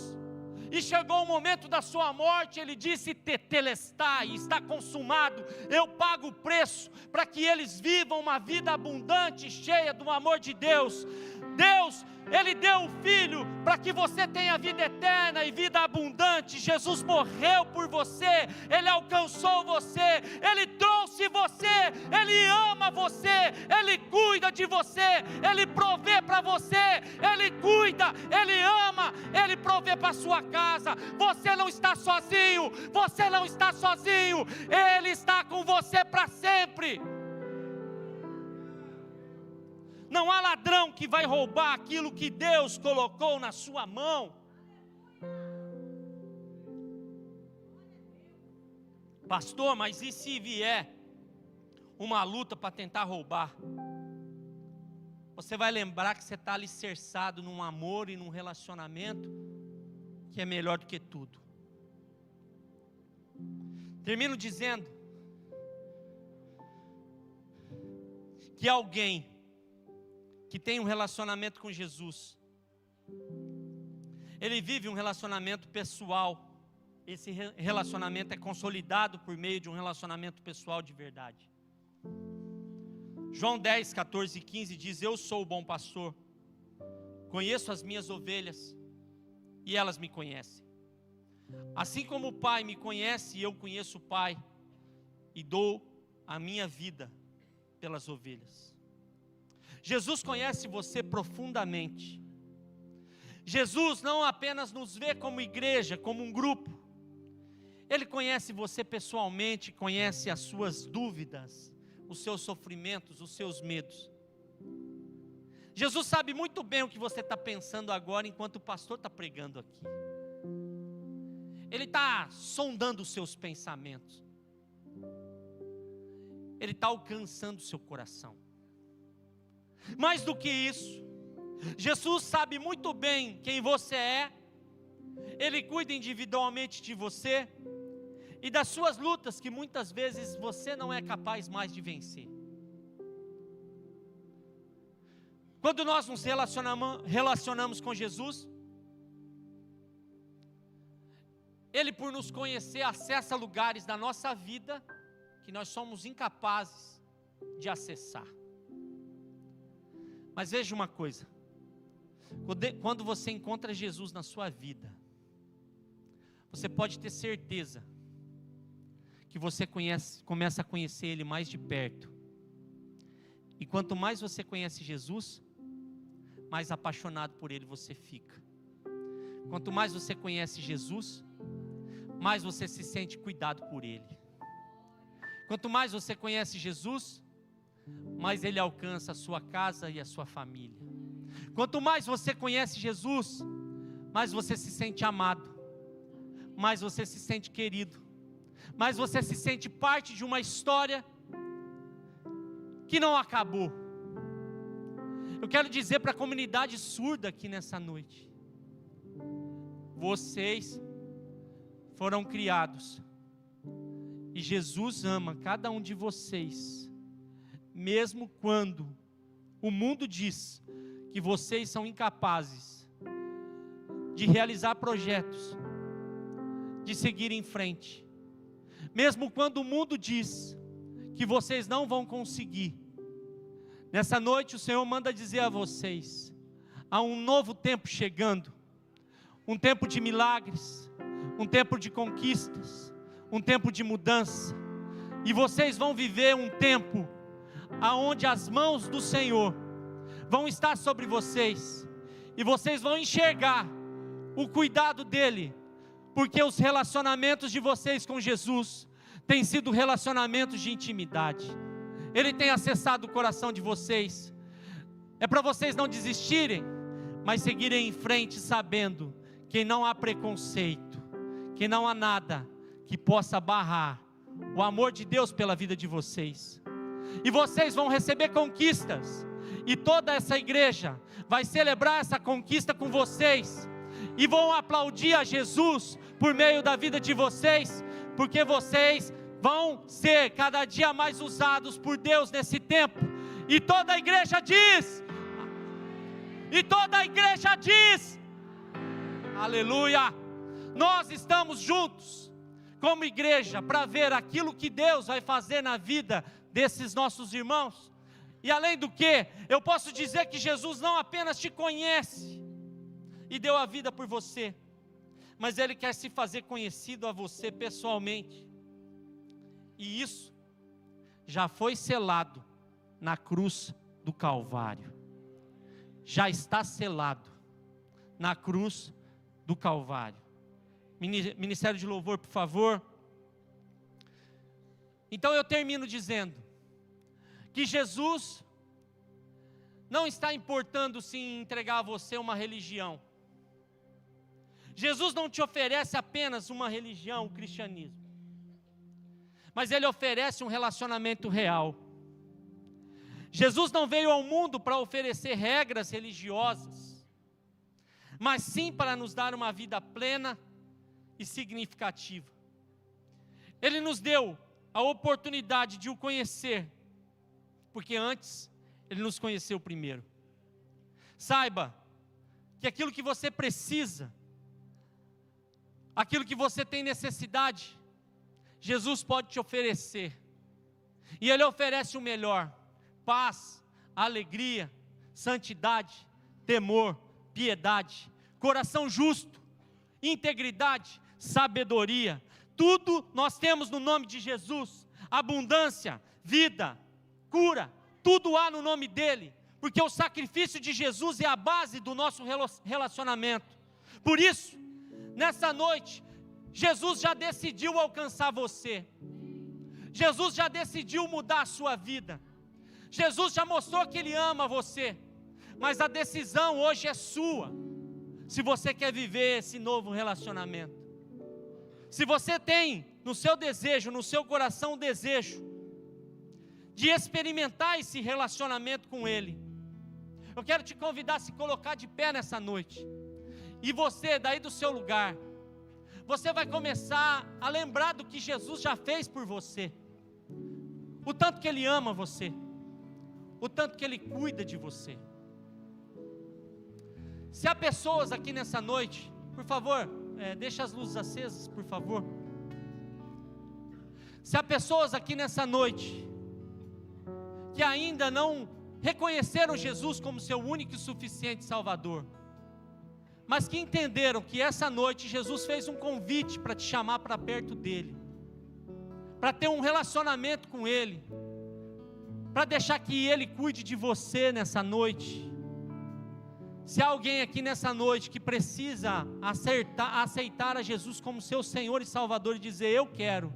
e chegou o momento da sua morte, Ele disse: tetelestai, está consumado. Eu pago o preço para que eles vivam uma vida abundante, cheia do amor de Deus. Deus, Ele deu o Filho para que você tenha vida eterna e vida abundante. Jesus morreu por você, Ele alcançou você, Ele trouxe você, Ele ama você, Ele cuida de você, Ele provê para você, Ele cuida, Ele ama, Ele provê para a sua casa. Você não está sozinho, você não está sozinho, Ele está com você para sempre. Não há ladrão que vai roubar aquilo que Deus colocou na sua mão. Pastor, mas e se vier uma luta para tentar roubar? Você vai lembrar que você está alicerçado num amor e num relacionamento que é melhor do que tudo. Termino dizendo que alguém que tem um relacionamento com Jesus, ele vive um relacionamento pessoal. Esse relacionamento é consolidado por meio de um relacionamento pessoal de verdade. João 10, 14 e 15 diz: eu sou o bom pastor, conheço as minhas ovelhas e elas me conhecem. Assim como o Pai me conhece e eu conheço o Pai, e dou a minha vida pelas ovelhas. Jesus conhece você profundamente. Jesus não apenas nos vê como igreja, como um grupo. Ele conhece você pessoalmente, conhece as suas dúvidas, os seus sofrimentos, os seus medos. Jesus sabe muito bem o que você está pensando agora, enquanto o pastor está pregando aqui. Ele está sondando os seus pensamentos. Ele está alcançando o seu coração. Mais do que isso, Jesus sabe muito bem quem você é. Ele cuida individualmente de você e das suas lutas que muitas vezes você não é capaz mais de vencer. Quando nós nos relacionamos com Jesus, Ele, por nos conhecer, acessa lugares da nossa vida que nós somos incapazes de acessar. Mas veja uma coisa: quando você encontra Jesus na sua vida, você pode ter certeza que você começa a conhecer Ele mais de perto. E quanto mais você conhece Jesus, mais apaixonado por Ele você fica. Quanto mais você conhece Jesus, mais você se sente cuidado por Ele. Quanto mais você conhece Jesus, mais Ele alcança a sua casa e a sua família. Quanto mais você conhece Jesus, mais você se sente amado, mais você se sente querido, mais você se sente parte de uma história que não acabou. Eu quero dizer para a comunidade surda aqui nessa noite: vocês foram criados e Jesus ama cada um de vocês, mesmo quando o mundo diz que vocês são incapazes de realizar projetos, de seguir em frente, mesmo quando o mundo diz que vocês não vão conseguir. Nessa noite o Senhor manda dizer a vocês: há um novo tempo chegando, um tempo de milagres, um tempo de conquistas, um tempo de mudança, e vocês vão viver um tempo aonde as mãos do Senhor vão estar sobre vocês, e vocês vão enxergar o cuidado dEle, porque os relacionamentos de vocês com Jesus têm sido relacionamentos de intimidade. Ele tem acessado o coração de vocês. É para vocês não desistirem, mas seguirem em frente, sabendo que não há preconceito, que não há nada que possa barrar o amor de Deus pela vida de vocês. E vocês vão receber conquistas, e toda essa igreja vai celebrar essa conquista com vocês, e vão aplaudir a Jesus por meio da vida de vocês, porque vocês vão ser cada dia mais usados por Deus nesse tempo. E toda a igreja diz, aleluia. Nós estamos juntos como igreja para ver aquilo que Deus vai fazer na vida desses nossos irmãos. E além do que, eu posso dizer que Jesus não apenas te conhece e deu a vida por você, mas Ele quer se fazer conhecido a você pessoalmente. E isso já foi selado na cruz do Calvário. Já está selado na cruz do Calvário. Ministério de louvor, por favor. Então eu termino dizendo que Jesus não está importando-se em entregar a você uma religião. Jesus não te oferece apenas uma religião, o cristianismo, mas Ele oferece um relacionamento real. Jesus não veio ao mundo para oferecer regras religiosas, mas sim para nos dar uma vida plena e significativa. Ele nos deu a oportunidade de o conhecer, porque antes Ele nos conheceu primeiro. Saiba que aquilo que você precisa, aquilo que você tem necessidade, Jesus pode te oferecer. E Ele oferece o melhor: paz, alegria, santidade, temor, piedade, coração justo, integridade, sabedoria. Tudo nós temos no nome de Jesus. Abundância, vida, cura, tudo há no nome dEle, porque o sacrifício de Jesus é a base do nosso relacionamento. Por isso, nessa noite, Jesus já decidiu alcançar você. Jesus já decidiu mudar a sua vida. Jesus já mostrou que Ele ama você. Mas a decisão hoje é sua. Se você quer viver esse novo relacionamento. Se você tem no seu desejo, no seu coração o desejo de experimentar esse relacionamento com Ele, eu quero te convidar a se colocar de pé nessa noite. E você, daí do seu lugar, você vai começar a lembrar do que Jesus já fez por você. O tanto que Ele ama você. O tanto que Ele cuida de você. Se há pessoas aqui nessa noite, por favor, deixa as luzes acesas, por favor. Se há pessoas aqui nessa noite que ainda não reconheceram Jesus como seu único e suficiente Salvador, mas que entenderam que essa noite Jesus fez um convite para te chamar para perto dEle, para ter um relacionamento com Ele, para deixar que Ele cuide de você nessa noite. Se há alguém aqui nessa noite que precisa aceitar a Jesus como seu Senhor e Salvador e dizer: eu quero,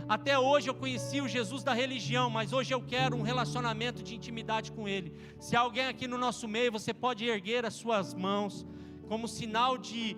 até hoje eu conheci o Jesus da religião, mas hoje eu quero um relacionamento de intimidade com Ele. Se há alguém aqui no nosso meio, você pode erguer as suas mãos, como sinal de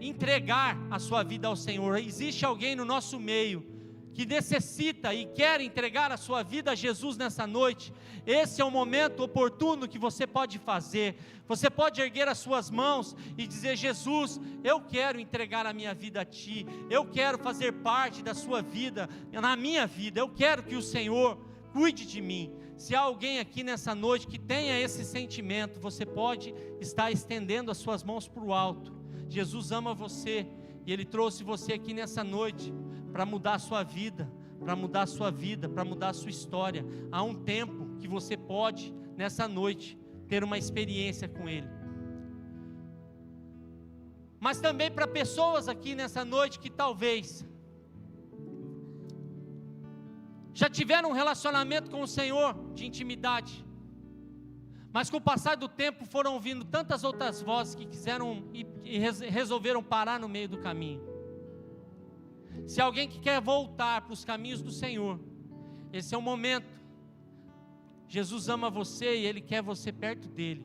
entregar a sua vida ao Senhor. Existe alguém no nosso meio que necessita e quer entregar a sua vida a Jesus nessa noite? Esse é o momento oportuno que você pode fazer. Você pode erguer as suas mãos e dizer: Jesus, eu quero entregar a minha vida a Ti, eu quero fazer parte da sua vida, na minha vida, eu quero que o Senhor cuide de mim. Se há alguém aqui nessa noite que tenha esse sentimento, você pode estar estendendo as suas mãos para o alto. Jesus ama você e Ele trouxe você aqui nessa noite para mudar a sua vida, para mudar a sua vida, para mudar a sua história. Há um tempo que você pode, nessa noite, ter uma experiência com Ele. Mas também para pessoas aqui nessa noite que talvez já tiveram um relacionamento com o Senhor de intimidade, mas com o passar do tempo foram ouvindo tantas outras vozes que quiseram e resolveram parar no meio do caminho. Se alguém que quer voltar para os caminhos do Senhor, esse é o momento. Jesus ama você e Ele quer você perto dEle.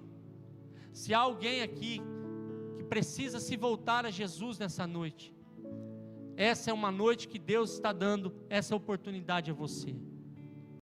Se há alguém aqui que precisa se voltar a Jesus nessa noite, essa é uma noite que Deus está dando essa oportunidade a você.